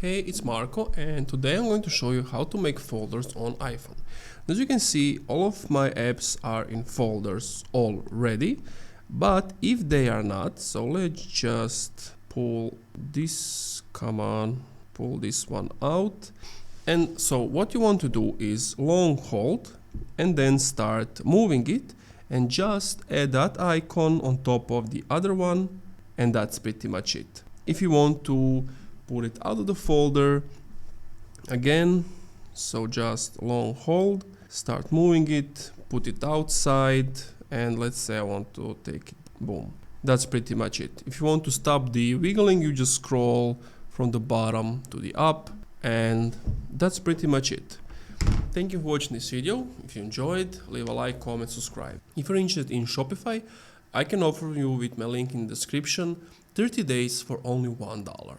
Hey, it's Marco, and today I'm going to show you how to make folders on iPhone. As you can see, all of my apps are in folders already, but if they are not, so let's just pull this one out. And so what you want to do is long hold and then start moving it and just add that icon on top of the other one, and that's pretty much it. If you want to pull it out of the folder again, so just long hold, start moving it, put it outside, and let's say I want to take it, boom. That's pretty much it. If you want to stop the wiggling, you just scroll from the bottom to the up, and that's pretty much it. Thank you for watching this video. If you enjoyed, leave a like, comment, subscribe. If you're interested in Shopify, I can offer you with my link in the description 30 days for only $1.